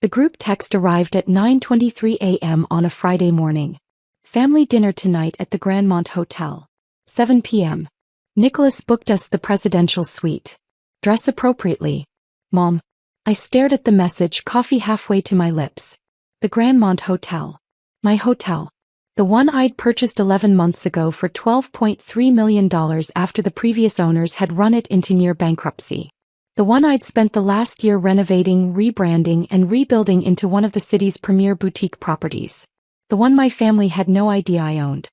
The group text arrived at 9:23 a.m. on a Friday morning. Family dinner tonight at the Grandmont Hotel. 7 p.m. Nicholas booked us the presidential suite. Dress appropriately. Mom. I stared at the message, coffee halfway to my lips. The Grandmont Hotel. My hotel. The one I'd purchased 11 months ago for $12.3 million after the previous owners had run it into near bankruptcy. The one I'd spent the last year renovating, rebranding, and rebuilding into one of the city's premier boutique properties. The one my family had no idea I owned.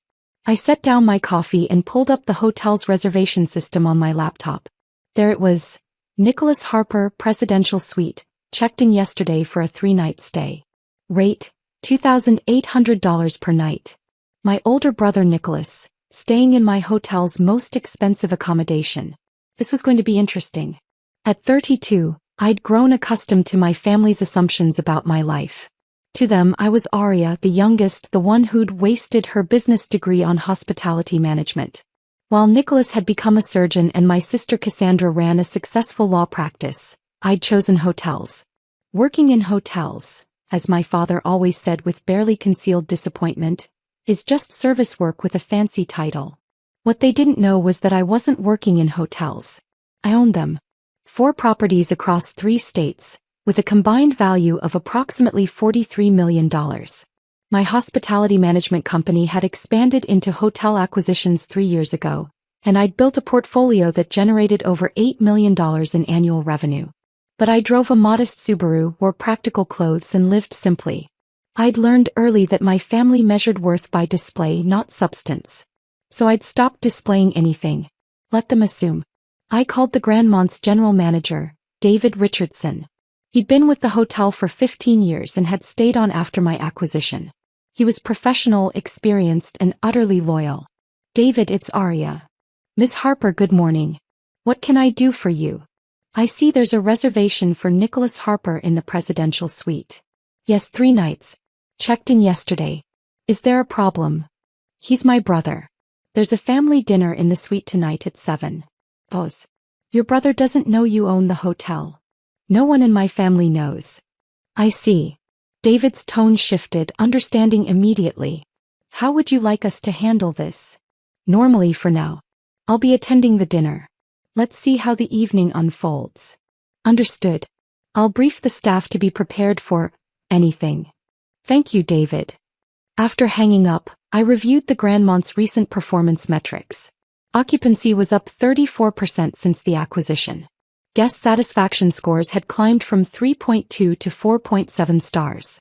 I set down my coffee and pulled up the hotel's reservation system on my laptop. There it was. Nicholas Harper Presidential Suite, checked in yesterday for a 3-night stay. Rate, $2,800 per night. My older brother Nicholas, staying in my hotel's most expensive accommodation. This was going to be interesting. At 32, I'd grown accustomed to my family's assumptions about my life. To them, I was Aria, the youngest, the one who'd wasted her business degree on hospitality management. While Nicholas had become a surgeon and my sister Cassandra ran a successful law practice, I'd chosen hotels. Working in hotels, as my father always said with barely concealed disappointment, is just service work with a fancy title. What they didn't know was that I wasn't working in hotels. I owned them. 4 properties across 3 states, with a combined value of approximately $43 million. My hospitality management company had expanded into hotel acquisitions 3 years ago, and I'd built a portfolio that generated over $8 million in annual revenue. But I drove a modest Subaru, wore practical clothes, and lived simply. I'd learned early that my family measured worth by display, not substance. So I'd stopped displaying anything. Let them assume. I called the Grandmont's general manager, David Richardson. He'd been with the hotel for 15 years and had stayed on after my acquisition. He was professional, experienced, and utterly loyal. David, it's Aria. Miss Harper, good morning. What can I do for you? I see there's a reservation for Nicholas Harper in the presidential suite. Yes, 3 nights. Checked in yesterday. Is there a problem? He's my brother. There's a family dinner in the suite tonight at 7. Pause. Your brother doesn't know you own the hotel. No one in my family knows. I see. David's tone shifted, understanding immediately. How would you like us to handle this? Normally for now. I'll be attending the dinner. Let's see how the evening unfolds. Understood. I'll brief the staff to be prepared for anything. Thank you, David. After hanging up, I reviewed the Grandmont's recent performance metrics. Occupancy was up 34% since the acquisition. Guest satisfaction scores had climbed from 3.2 to 4.7 stars.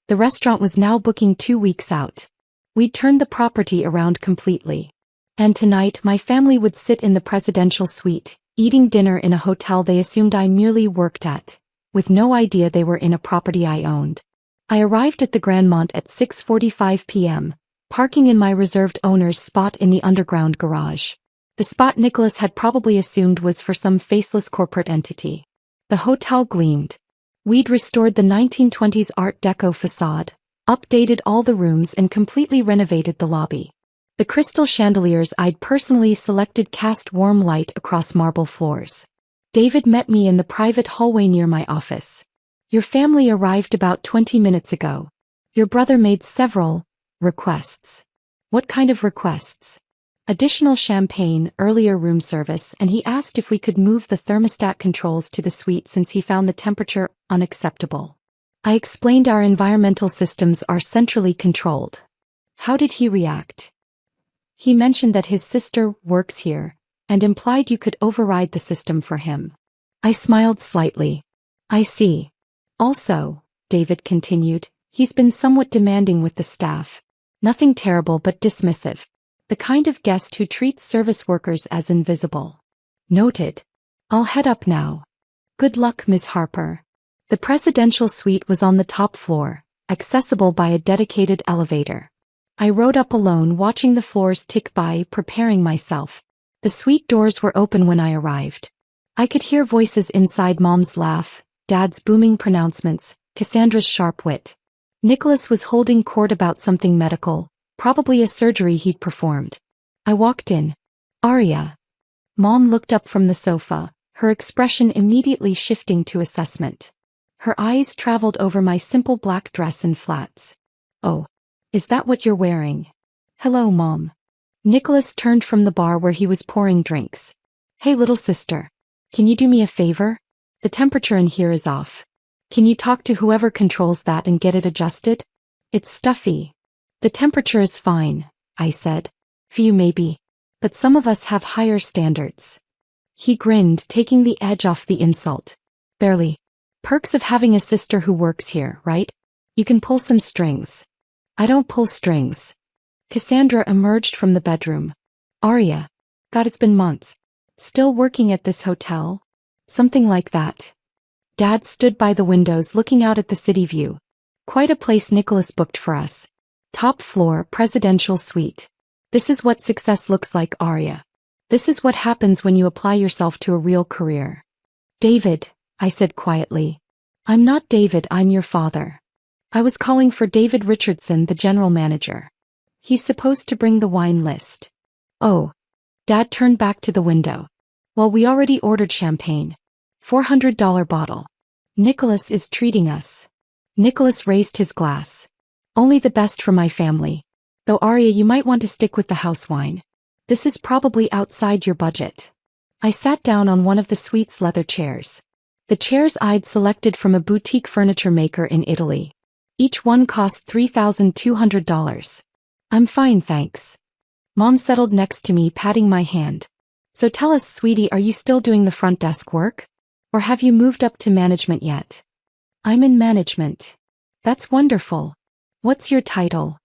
The restaurant was now booking 2 weeks out. We'd turned the property around completely. And tonight my family would sit in the presidential suite, eating dinner in a hotel they assumed I merely worked at, with no idea they were in a property I owned. I arrived at the Grandmont at 6:45 p.m., parking in my reserved owner's spot in the underground garage. The spot Nicholas had probably assumed was for some faceless corporate entity. The hotel gleamed. We'd restored the 1920s Art Deco facade, updated all the rooms and completely renovated the lobby. The crystal chandeliers I'd personally selected cast warm light across marble floors. David met me in the private hallway near my office. Your family arrived about 20 minutes ago. Your brother made several requests. What kind of requests? Additional champagne, earlier room service, and he asked if we could move the thermostat controls to the suite since he found the temperature unacceptable. I explained our environmental systems are centrally controlled. How did he react? He mentioned that his sister works here, and implied you could override the system for him. I smiled slightly. I see. Also, David continued, he's been somewhat demanding with the staff. Nothing terrible but dismissive. The kind of guest who treats service workers as invisible. Noted. I'll head up now. Good luck, Ms. Harper. The presidential suite was on the top floor, accessible by a dedicated elevator. I rode up alone, watching the floors tick by, preparing myself. The suite doors were open when I arrived. I could hear voices inside, Mom's laugh, Dad's booming pronouncements, Cassandra's sharp wit. Nicholas was holding court about something medical, probably a surgery he'd performed. I walked in. Aria. Mom looked up from the sofa, her expression immediately shifting to assessment. Her eyes traveled over my simple black dress and flats. Oh, is that what you're wearing? Hello, Mom. Nicholas turned from the bar where he was pouring drinks. Hey, little sister. Can you do me a favor? The temperature in here is off. Can you talk to whoever controls that and get it adjusted? It's stuffy. The temperature is fine, I said. Few maybe. But some of us have higher standards. He grinned, taking the edge off the insult. Barely. Perks of having a sister who works here, right? You can pull some strings. I don't pull strings. Cassandra emerged from the bedroom. Arya. God, it's been months. Still working at this hotel? Something like that. Dad stood by the windows looking out at the city view. Quite a place Nicholas booked for us. Top floor, presidential suite. This is what success looks like, Arya. This is what happens when you apply yourself to a real career. David, I said quietly. I'm not David, I'm your father. I was calling for David Richardson, the general manager. He's supposed to bring the wine list. Oh. Dad turned back to the window. Well, we already ordered champagne. $400 bottle. Nicholas is treating us. Nicholas raised his glass. Only the best for my family. Though Arya, you might want to stick with the house wine. This is probably outside your budget. I sat down on one of the suite's leather chairs. The chairs I'd selected from a boutique furniture maker in Italy. Each one cost $3,200. I'm fine, thanks. Mom settled next to me, patting my hand. So tell us, sweetie, are you still doing the front desk work? Or have you moved up to management yet? I'm in management. That's wonderful. What's your title?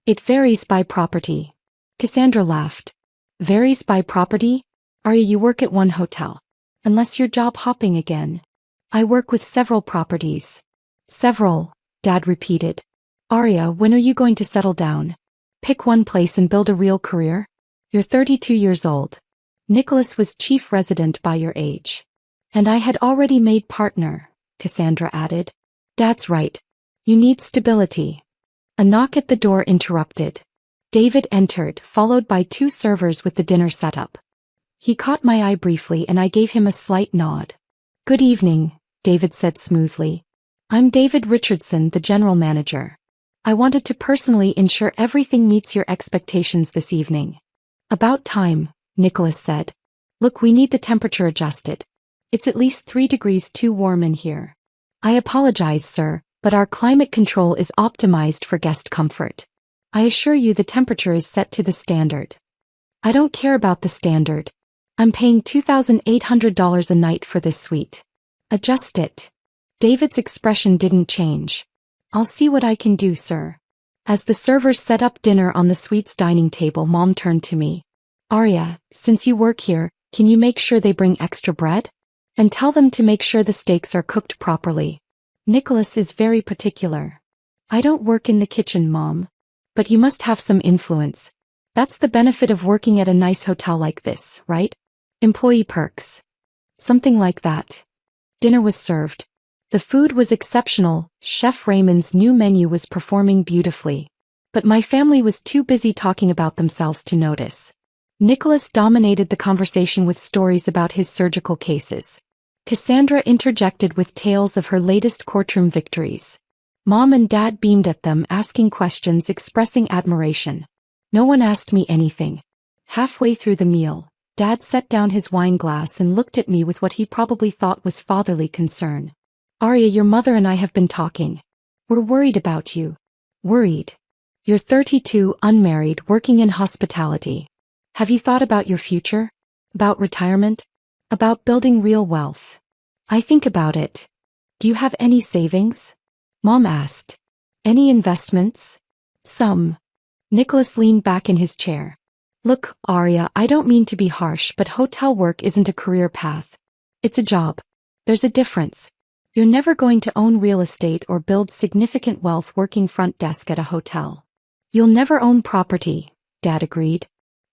It varies by property. Cassandra laughed. Varies by property? Arya, you work at one hotel. Unless you're job hopping again. I work with several properties. Several, Dad repeated. Arya, when are you going to settle down? Pick one place and build a real career? You're 32 years old. Nicholas was chief resident by your age. And I had already made partner, Cassandra added. Dad's right. You need stability. A knock at the door interrupted. David entered, followed by two servers with the dinner set up. He caught my eye briefly and I gave him a slight nod. Good evening, David said smoothly. I'm David Richardson, the general manager. I wanted to personally ensure everything meets your expectations this evening. About time, Nicholas said. Look, we need the temperature adjusted. It's at least 3 degrees too warm in here. I apologize, sir, but our climate control is optimized for guest comfort. I assure you the temperature is set to the standard. I don't care about the standard. I'm paying $2,800 a night for this suite. Adjust it. David's expression didn't change. I'll see what I can do, sir. As the servers set up dinner on the suite's dining table, Mom turned to me. Arya, since you work here, can you make sure they bring extra bread? And tell them to make sure the steaks are cooked properly. Nicholas is very particular. I don't work in the kitchen, Mom. But you must have some influence. That's the benefit of working at a nice hotel like this, right? Employee perks. Something like that. Dinner was served. The food was exceptional, Chef Raymond's new menu was performing beautifully. But my family was too busy talking about themselves to notice. Nicholas dominated the conversation with stories about his surgical cases. Cassandra interjected with tales of her latest courtroom victories. Mom and Dad beamed at them, asking questions, expressing admiration. No one asked me anything. Halfway through the meal, Dad set down his wine glass and looked at me with what he probably thought was fatherly concern. Arya, your mother and I have been talking. We're worried about you. Worried? You're 32, unmarried, working in hospitality. Have you thought about your future? About retirement? About building real wealth? I think about it. Do you have any savings? Mom asked. Any investments? Some. Nicholas leaned back in his chair. Look, Arya, I don't mean to be harsh, but hotel work isn't a career path. It's a job. There's a difference. You're never going to own real estate or build significant wealth working front desk at a hotel. You'll never own property, Dad agreed.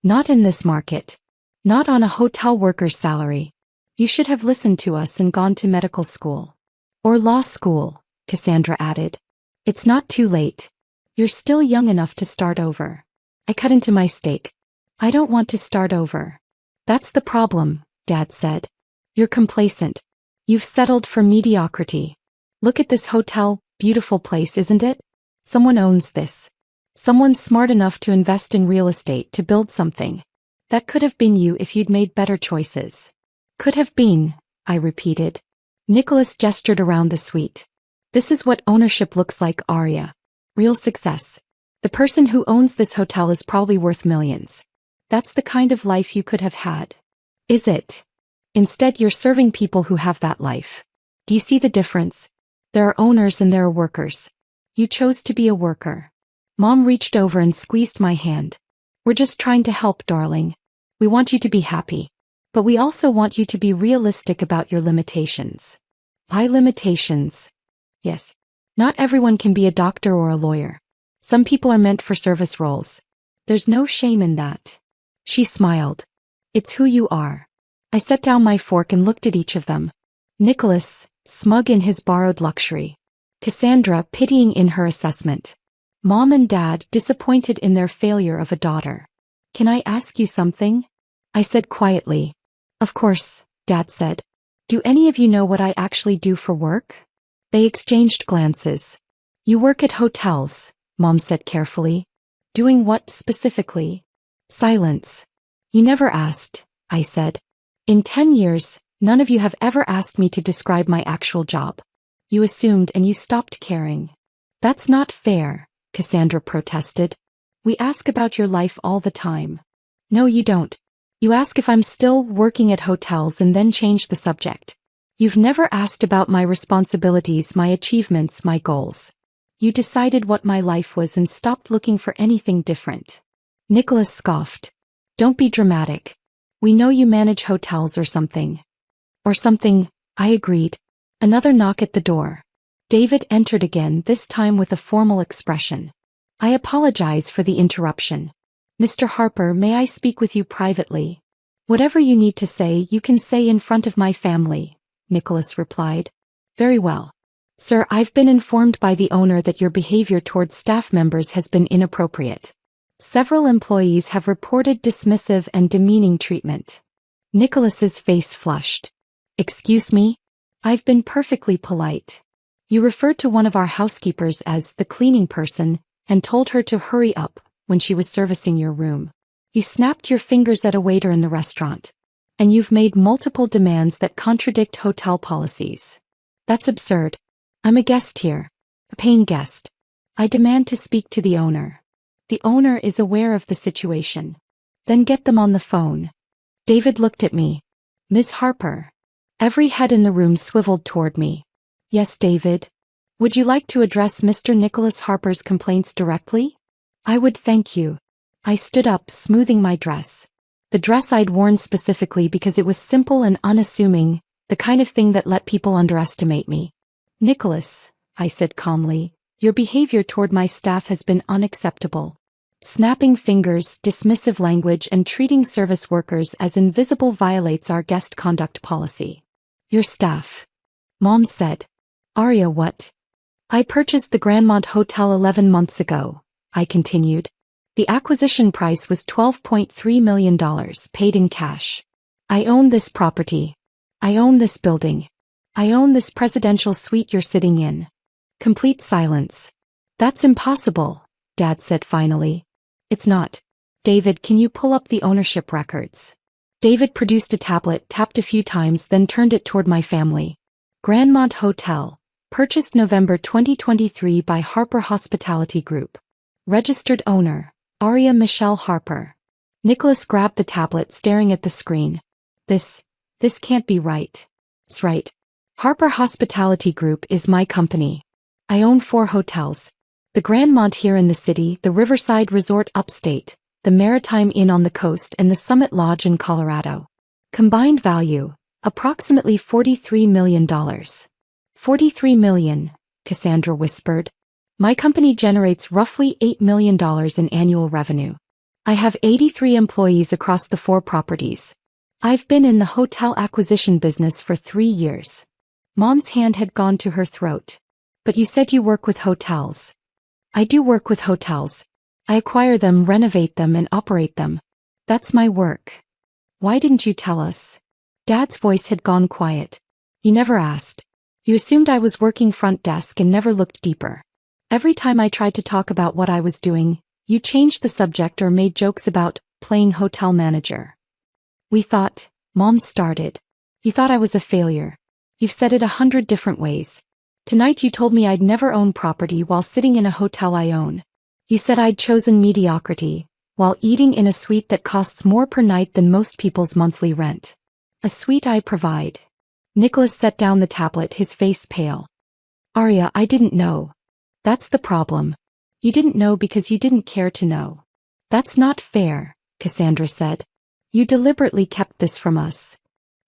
Not in this market. Not on a hotel worker's salary. You should have listened to us and gone to medical school. Or law school, Cassandra added. It's not too late. You're still young enough to start over. I cut into my steak. I don't want to start over. That's the problem, Dad said. You're complacent. You've settled for mediocrity. Look at this hotel, beautiful place, isn't it? Someone owns this. Someone smart enough to invest in real estate to build something. That could have been you if you'd made better choices. Could have been, I repeated. Nicholas gestured around the suite. This is what ownership looks like, Arya. Real success. The person who owns this hotel is probably worth millions. That's the kind of life you could have had. Is it? Instead, you're serving people who have that life. Do you see the difference? There are owners and there are workers. You chose to be a worker. Mom reached over and squeezed my hand. We're just trying to help, darling. We want you to be happy. But we also want you to be realistic about your limitations. My limitations? Yes. Not everyone can be a doctor or a lawyer. Some people are meant for service roles. There's no shame in that. She smiled. It's who you are. I set down my fork and looked at each of them. Nicholas, smug in his borrowed luxury. Cassandra, pitying in her assessment. Mom and Dad, disappointed in their failure of a daughter. Can I ask you something? I said quietly. Of course, Dad said. Do any of you know what I actually do for work? They exchanged glances. You work at hotels, Mom said carefully. Doing what specifically? Silence. You never asked, I said. In 10 years, none of you have ever asked me to describe my actual job. You assumed and you stopped caring. That's not fair, Cassandra protested. We ask about your life all the time. No, you don't. You ask if I'm still working at hotels and then change the subject. You've never asked about my responsibilities, my achievements, my goals. You decided what my life was and stopped looking for anything different. Nicholas scoffed. Don't be dramatic. We know you manage hotels or something. Or something, I agreed. Another knock at the door. David entered again, this time with a formal expression. I apologize for the interruption. Mr. Harper, may I speak with you privately? Whatever you need to say, you can say in front of my family, Nicholas replied. Very well. Sir, I've been informed by the owner that your behavior towards staff members has been inappropriate. Several employees have reported dismissive and demeaning treatment. Nicholas's face flushed. Excuse me? I've been perfectly polite. You referred to one of our housekeepers as the cleaning person and told her to hurry up when she was servicing your room. You snapped your fingers at a waiter in the restaurant. And you've made multiple demands that contradict hotel policies. That's absurd. I'm a guest here. A paying guest. I demand to speak to the owner. The owner is aware of the situation. Then get them on the phone. David looked at me. Ms. Harper. Every head in the room swiveled toward me. Yes, David. Would you like to address Mr. Nicholas Harper's complaints directly? I would, thank you. I stood up, smoothing my dress. The dress I'd worn specifically because it was simple and unassuming, the kind of thing that let people underestimate me. Nicholas, I said calmly, your behavior toward my staff has been unacceptable. Snapping fingers, dismissive language, and treating service workers as invisible violates our guest conduct policy. Your staff. Mom said. Arya, what? I purchased the Grandmont Hotel 11 months ago, I continued. The acquisition price was $12.3 million, paid in cash. I own this property. I own this building. I own this presidential suite you're sitting in. Complete silence. That's impossible, Dad said finally. It's not. David, can you pull up the ownership records? David produced a tablet, tapped a few times, then turned it toward my family. Grandmont Hotel, purchased November 2023 by Harper Hospitality Group. Registered owner, Arya Michelle Harper. Nicholas grabbed the tablet, staring at the screen. This can't be right. It's right. Harper Hospitality Group is my company. I own 4 hotels. The Grandmont here in the city, the Riverside Resort upstate, the Maritime Inn on the coast, and the Summit Lodge in Colorado. Combined value, approximately $43 million. $43 million, Cassandra whispered. My company generates roughly $8 million in annual revenue. I have 83 employees across the 4 properties. I've been in the hotel acquisition business for 3 years. Mom's hand had gone to her throat. But you said you work with hotels. I do work with hotels. I acquire them, renovate them, and operate them. That's my work. Why didn't you tell us? Dad's voice had gone quiet. You never asked. You assumed I was working front desk and never looked deeper. Every time I tried to talk about what I was doing, you changed the subject or made jokes about playing hotel manager. We thought, Mom started. You thought I was a failure. You've said it 100 different ways. Tonight you told me I'd never own property while sitting in a hotel I own. You said I'd chosen mediocrity, while eating in a suite that costs more per night than most people's monthly rent. A suite I provide. Nicholas set down the tablet, his face pale. Arya, I didn't know. That's the problem. You didn't know because you didn't care to know. That's not fair, Cassandra said. You deliberately kept this from us.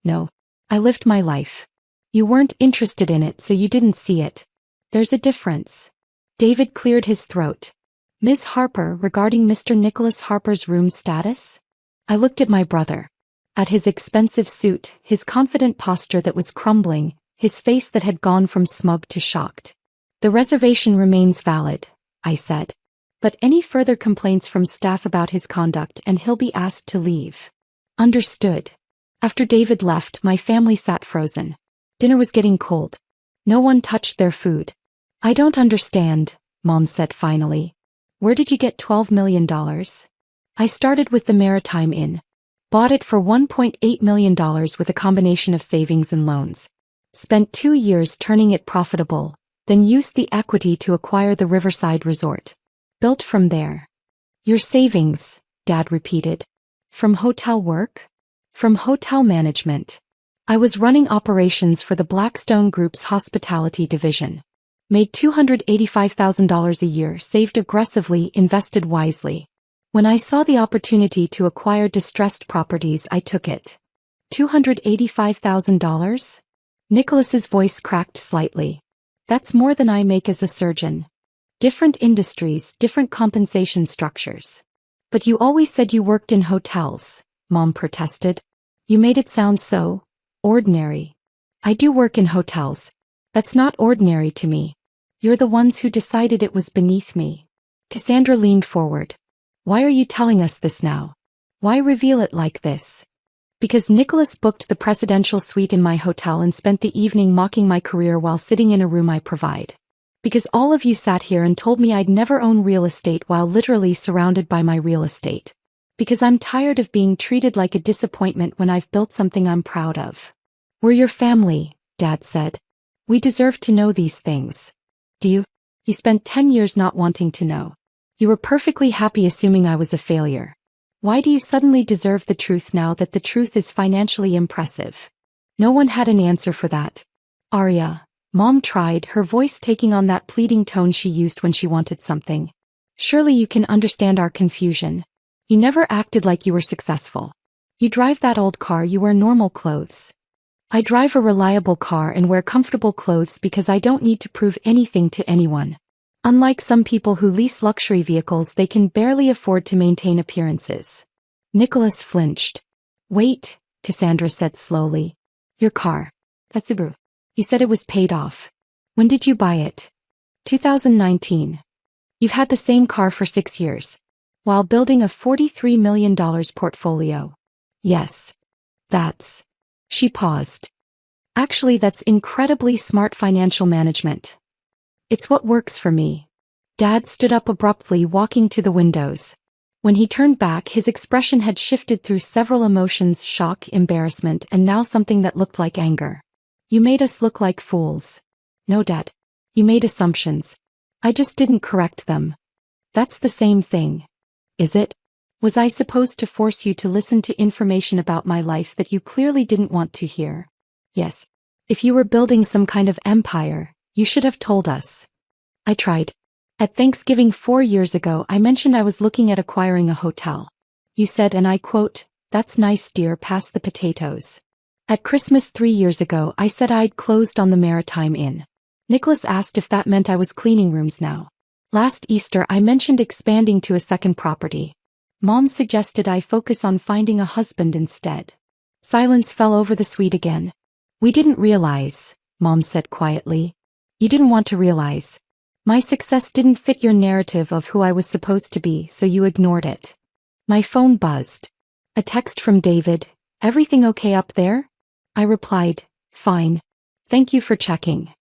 No. I lived my life. You weren't interested in it, so you didn't see it. There's a difference. David cleared his throat. Ms. Harper, regarding Mr. Nicholas Harper's room status? I looked at my brother. At his expensive suit, his confident posture that was crumbling, his face that had gone from smug to shocked. The reservation remains valid, I said. But any further complaints from staff about his conduct and he'll be asked to leave. Understood. After David left, my family sat frozen. Dinner was getting cold. No one touched their food. I don't understand, Mom said finally. Where did you get $12 million? I started with the Maritime Inn. Bought it for $1.8 million with a combination of savings and loans. Spent 2 years turning it profitable, then used the equity to acquire the Riverside Resort. Built from there. Your savings, Dad repeated. From hotel work? From hotel management. I was running operations for the Blackstone Group's hospitality division. Made $285,000 a year, saved aggressively, invested wisely. When I saw the opportunity to acquire distressed properties, I took it. $285,000? Nicholas's voice cracked slightly. That's more than I make as a surgeon. Different industries, different compensation structures. But you always said you worked in hotels, Mom protested. You made it sound so ordinary. I do work in hotels. That's not ordinary to me. You're the ones who decided it was beneath me. Cassandra leaned forward. Why are you telling us this now? Why reveal it like this? Because Nicholas booked the presidential suite in my hotel and spent the evening mocking my career while sitting in a room I provide. Because all of you sat here and told me I'd never own real estate while literally surrounded by my real estate. Because I'm tired of being treated like a disappointment when I've built something I'm proud of. We're your family, Dad said. We deserve to know these things. Do you? You spent 10 years not wanting to know. You were perfectly happy assuming I was a failure. Why do you suddenly deserve the truth now that the truth is financially impressive? No one had an answer for that. Arya, Mom tried, her voice taking on that pleading tone she used when she wanted something. Surely you can understand our confusion. You never acted like you were successful. You drive that old car, you wear normal clothes. I drive a reliable car and wear comfortable clothes because I don't need to prove anything to anyone. Unlike some people who lease luxury vehicles, they can barely afford to maintain appearances. Nicholas flinched. Wait, Cassandra said slowly. Your car. That's Subaru. You said it was paid off. When did you buy it? 2019. You've had the same car for 6 years. While building a $43 million portfolio. Yes. That's. She paused. Actually, that's incredibly smart financial management. It's what works for me. Dad stood up abruptly, walking to the windows. When he turned back, his expression had shifted through several emotions: shock, embarrassment, and now something that looked like anger. You made us look like fools. No, Dad. You made assumptions. I just didn't correct them. That's the same thing. Is it? Was I supposed to force you to listen to information about my life that you clearly didn't want to hear? Yes. If you were building some kind of empire, you should have told us. I tried. At Thanksgiving 4 years ago, I mentioned I was looking at acquiring a hotel. You said, and I quote, "That's nice, dear, pass the potatoes." At Christmas 3 years ago, I said I'd closed on the Maritime Inn. Nicholas asked if that meant I was cleaning rooms now. Last Easter, I mentioned expanding to a second property. Mom suggested I focus on finding a husband instead. Silence fell over the suite again. We didn't realize, Mom said quietly. You didn't want to realize. My success didn't fit your narrative of who I was supposed to be, so you ignored it. My phone buzzed. A text from David. Everything okay up there? I replied, fine. Thank you for checking.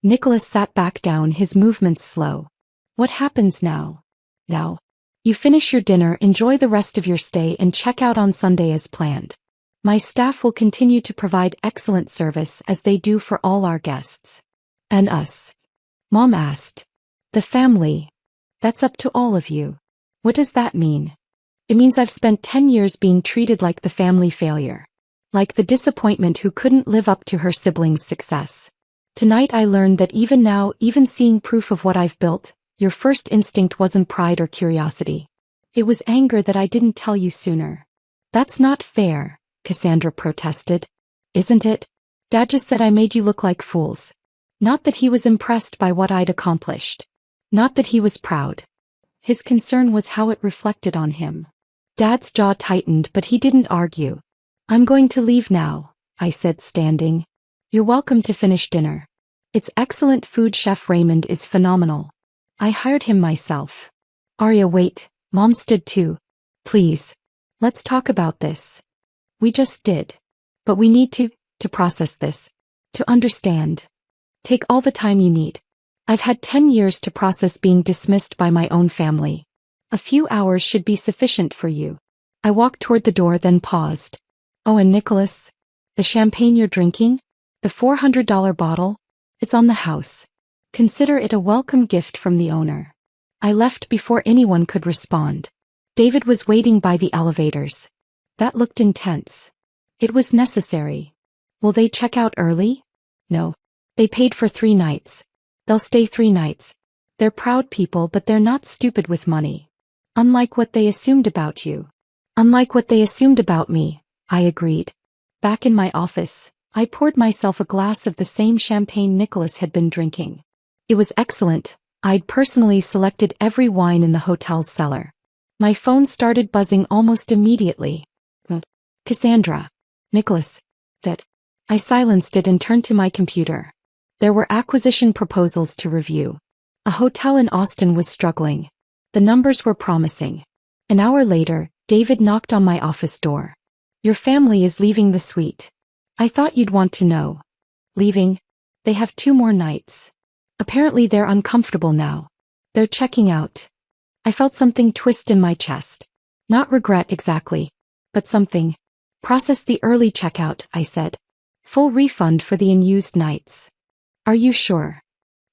Nicholas sat back down, his movements slow. What happens now? Now. You finish your dinner, enjoy the rest of your stay, and check out on Sunday as planned. My staff will continue to provide excellent service as they do for all our guests. And us? Mom asked. The family. That's up to all of you. What does that mean? It means I've spent 10 years being treated like the family failure. Like the disappointment who couldn't live up to her siblings' success. Tonight I learned that even now, even seeing proof of what I've built, your first instinct wasn't pride or curiosity. It was anger that I didn't tell you sooner. That's not fair, Cassandra protested. Isn't it? Dad just said I made you look like fools. Not that he was impressed by what I'd accomplished. Not that he was proud. His concern was how it reflected on him. Dad's jaw tightened, but he didn't argue. I'm going to leave now, I said, standing. You're welcome to finish dinner. It's excellent food. Chef Raymond is phenomenal. I hired him myself. Arya, wait, Mom stood too. Please. Let's talk about this. We just did. But we need to process this. To understand. Take all the time you need. I've had 10 years to process being dismissed by my own family. A few hours should be sufficient for you. I walked toward the door, then paused. Oh, and Nicholas? The champagne you're drinking? The $400 bottle? It's on the house. Consider it a welcome gift from the owner. I left before anyone could respond. David was waiting by the elevators. That looked intense. It was necessary. Will they check out early? No. They paid for 3 nights. They'll stay 3 nights. They're proud people, but they're not stupid with money. Unlike what they assumed about you. Unlike what they assumed about me, I agreed. Back in my office, I poured myself a glass of the same champagne Nicholas had been drinking. It was excellent. I'd personally selected every wine in the hotel's cellar. My phone started buzzing almost immediately. Cassandra. Nicholas. That. I silenced it and turned to my computer. There were acquisition proposals to review. A hotel in Austin was struggling. The numbers were promising. An hour later, David knocked on my office door. Your family is leaving the suite. I thought you'd want to know. Leaving? They have 2 more nights. Apparently they're uncomfortable now. They're checking out. I felt something twist in my chest. Not regret exactly, but something. Process the early checkout, I said. Full refund for the unused nights. Are you sure?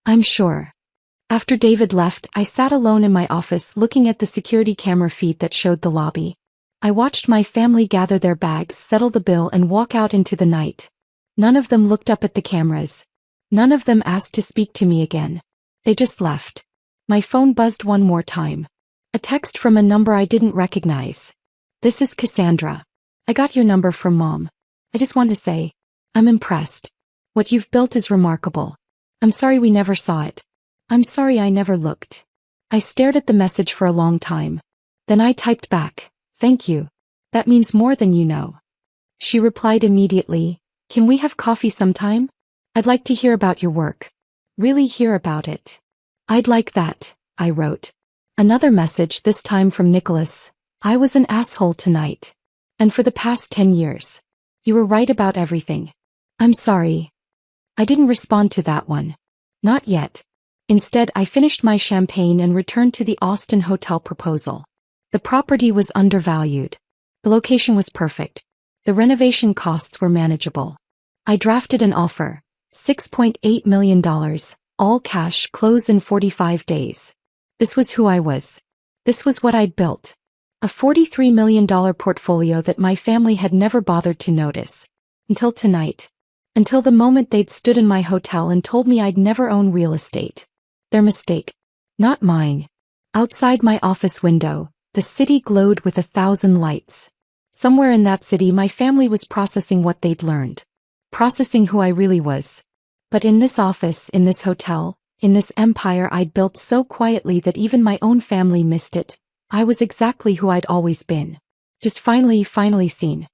I'm sure. After David left, I sat alone in my office looking at the security camera feed that showed the lobby. I watched my family gather their bags, settle the bill, and walk out into the night. None of them looked up at the cameras. None of them asked to speak to me again. They just left. My phone buzzed one more time. A text from a number I didn't recognize. This is Cassandra. I got your number from Mom. I just want to say, I'm impressed. What you've built is remarkable. I'm sorry we never saw it. I'm sorry I never looked. I stared at the message for a long time. Then I typed back, thank you. That means more than you know. She replied immediately, can we have coffee sometime? I'd like to hear about your work. Really hear about it. I'd like that, I wrote. Another message, this time from Nicholas. I was an asshole tonight. And for the past 10 years. You were right about everything. I'm sorry. I didn't respond to that one. Not yet. Instead, I finished my champagne and returned to the Austin hotel proposal. The property was undervalued. The location was perfect. The renovation costs were manageable. I drafted an offer. $6.8 million, all cash, close in 45 days. This was who I was. This was what I'd built. A $43 million portfolio that my family had never bothered to notice. Until tonight. Until the moment they'd stood in my hotel and told me I'd never own real estate. Their mistake. Not mine. Outside my office window, the city glowed with 1,000 lights. Somewhere in that city my family was processing what they'd learned. Processing who I really was. But in this office, in this hotel, in this empire I'd built so quietly that even my own family missed it. I was exactly who I'd always been. Just finally seen.